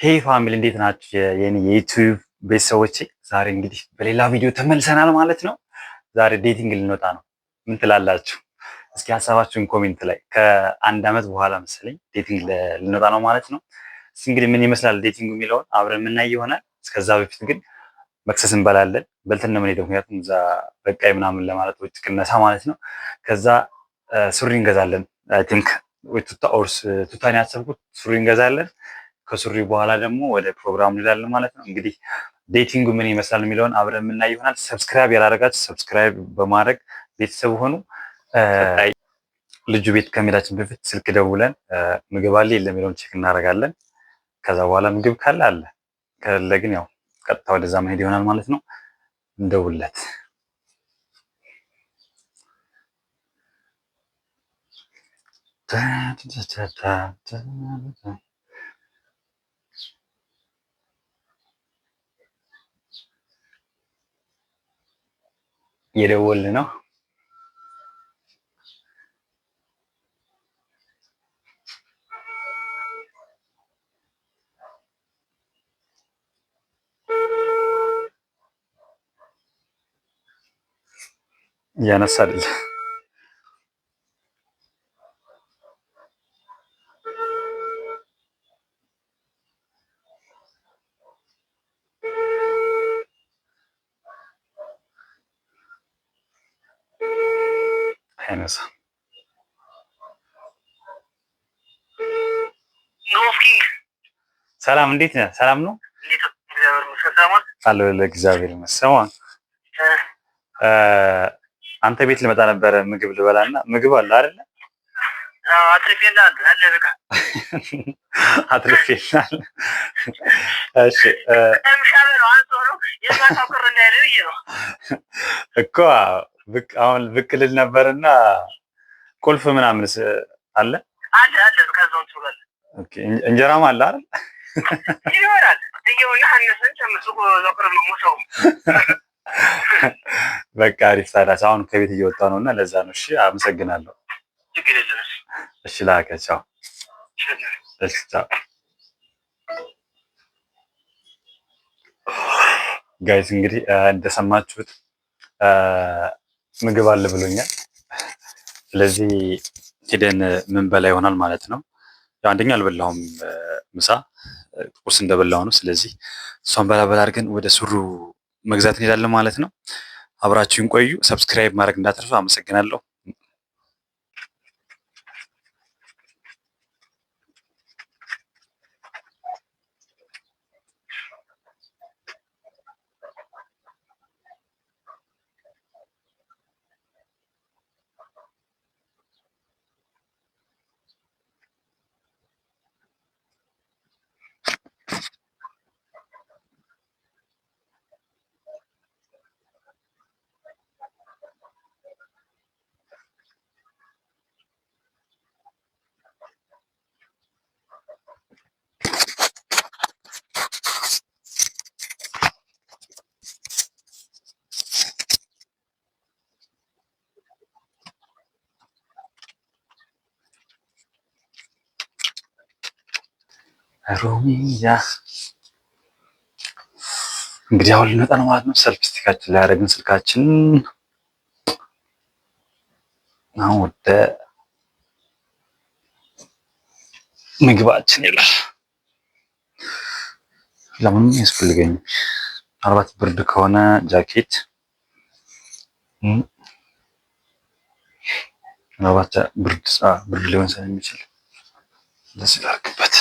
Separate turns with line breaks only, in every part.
ሄይ ፋሚሊ እንዴት ናችሁ? የኔ የዩቲዩብ ቤተሰቦቼ ዛሬ እንግዲህ በሌላ ቪዲዮ ተመልሰናል ማለት ነው። ዛሬ ዴቲንግ ልንወጣ ነው። ምን ትላላችሁ? እስኪ ሀሳባችሁን ኮሜንት ላይ። ከአንድ ዓመት በኋላ መሰለኝ ዴቲንግ ልንወጣ ነው ማለት ነው። እስኪ እንግዲህ ምን ይመስላል ዴቲንግ የሚለውን አብረን የምናይ ይሆናል። እስከዛ በፊት ግን መክሰስ እንበላለን። በልተን ነው የምንሄደው፣ ምክንያቱም እዛ በቃይ ምናምን ለማለት ወጭ ቅነሳ ማለት ነው። ከዛ ሱሪ እንገዛለን። አይ ቲንክ ወይ ቱታን ያሰብኩት ሱሪ እንገዛለን። ከሱሪ በኋላ ደግሞ ወደ ፕሮግራም እንሄዳለን ማለት ነው። እንግዲህ ዴቲንጉ ምን ይመስላል የሚለውን አብረን የምናይ ይሆናል። ሰብስክራይብ ያላደረጋችሁ ሰብስክራይብ በማድረግ ቤተሰብ ሆኑ። ልጁ ቤት ከመሄዳችን በፊት ስልክ ደውለን ምግብ አለ የለም የሚለውን ቼክ እናደርጋለን። ከዛ በኋላ ምግብ ካለ አለ፣ ከሌለ ግን ያው ቀጥታ ወደዛ መሄድ ይሆናል ማለት ነው። እንደውለት እየደወልን ነው። እያነሳ አይደል? አይነሳ። ሰላም እንዴት ነህ? ሰላም ነው አለ ለእግዚአብሔር ይመስገን። አንተ ቤት ልመጣ ነበረ ምግብ ልበላና ምግብ አለ አይደለ? አትርፌናል። እሺ እኮ አሁን ብቅ ልል ነበርና ቁልፍ ምናምንስ አለ? እንጀራም አለ አይደል? በቃ አሪፍ። ታዲያ አሁን ከቤት እየወጣ ነው እና ለዛ ነው። እሺ አመሰግናለሁ። እሺ ላከ። ቻው። እሺ ቻው። ጋይስ እንግዲህ እንደሰማችሁት ምግብ አለ ብሎኛል። ስለዚህ ሄደን ምን በላ ይሆናል ማለት ነው። ያው አንደኛ አልበላሁም ምሳ፣ ቁርስ እንደበላሁ ነው። ስለዚህ እሷን በላ አድርገን ወደ ሱሩ መግዛት እንሄዳለን ማለት ነው። አብራችሁን ቆዩ። ሰብስክራይብ ማድረግ እንዳትረሱ። አመሰግናለሁ። ሮሚያ እንግዲህ አሁን ልንወጣ ነው ማለት ነው። ሰልፍ ስቲካችን ላይ ያደረግን ስልካችን አሁን ወደ ምግባችን ይላል። ለምን ያስፈልገኝ? ምናልባት ብርድ ከሆነ ጃኬት፣ ምናልባት ብርድ ሊሆን ስለሚችል እንደዚህ ላድርግበት።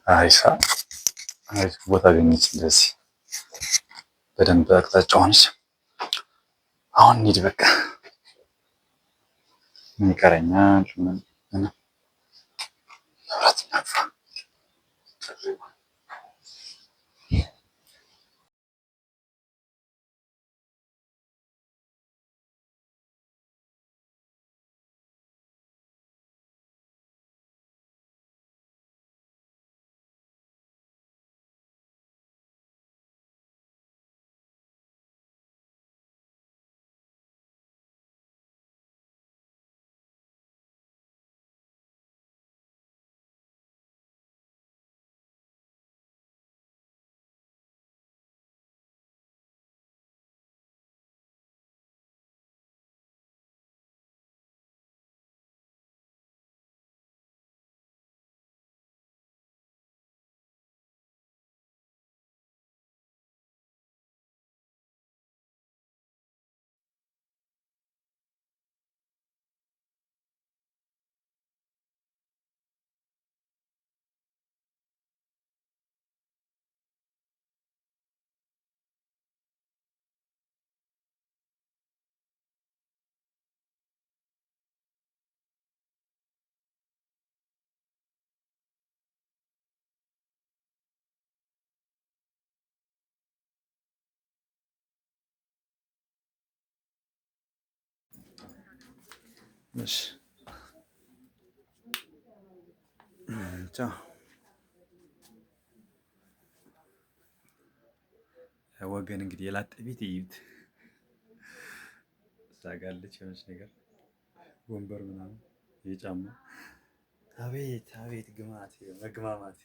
አይሳ አሪፍ ቦታ አገኘች። እንደዚህ በደንብ አቅጣጫውንስ አሁን እንሂድ በቃ። ምን ይቀረኛል? መብራት እናጥፋ። እሺ ቻው። ወገን እንግዲህ የላጤ ቤት እዩት። ሳጋለች የሆነች ነገር ወንበር ምናምን የጫማ አቤት አቤት ግማት መግማማት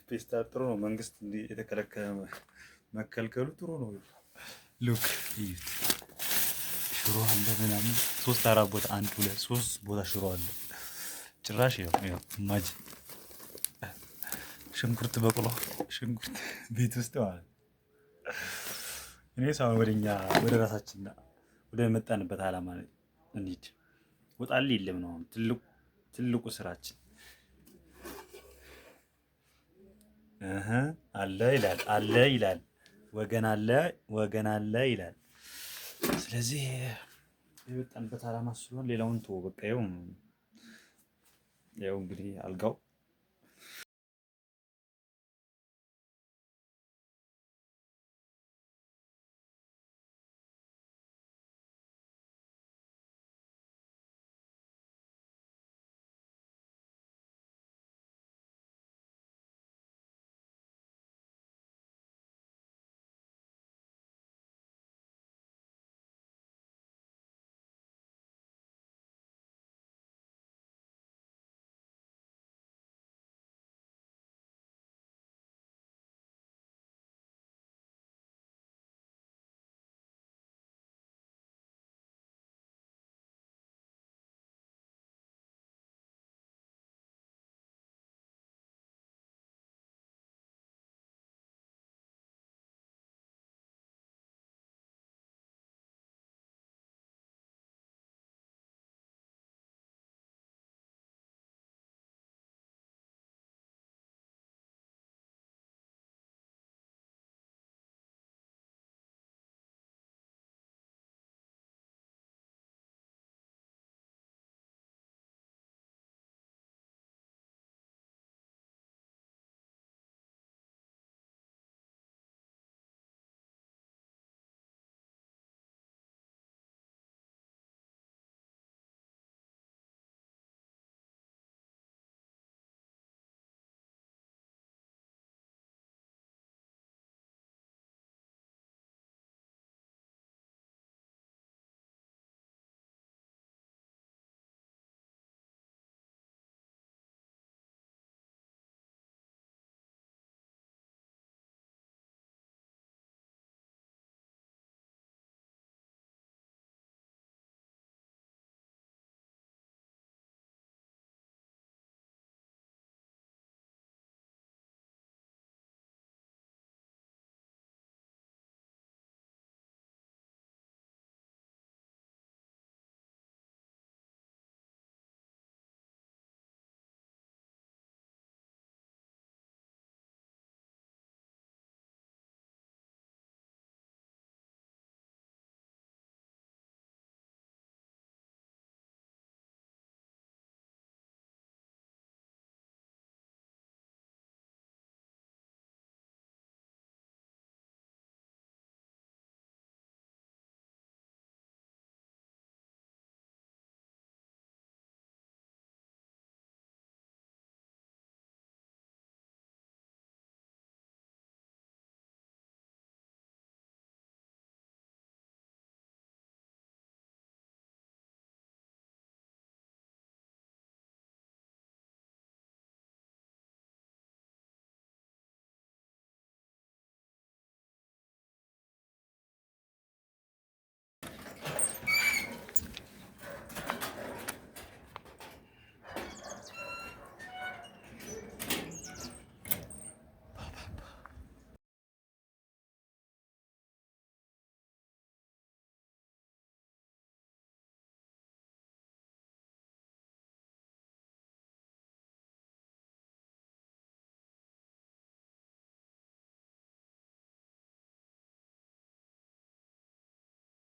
ፔስታል ጥሩ ነው። መንግስት እንዲህ የተከለከለ መከልከሉ ጥሩ ነው። ሉክ እዩት። ሽሮ አለ ምናምን 3-4 ቦታ 1-2-3 ቦታ ሽሮ አለ። ጭራሽ ይኸው ማጅ ሽንኩርት በቅሎ ሽንኩርት ቤት ውስጥ ማለት እኔ ሳይሆን ወደ ራሳችን ወደ መጣንበት ዓላማ እንሂድ። ወጣል የለም ነው ትልቁ ስራችን። አለ ይላል ወገን አለ ይላል። ስለዚህ የመጣንበት ዓላማ ስለሆነ ሌላውን ተወው በቃ። ይኸው እንግዲህ አልጋው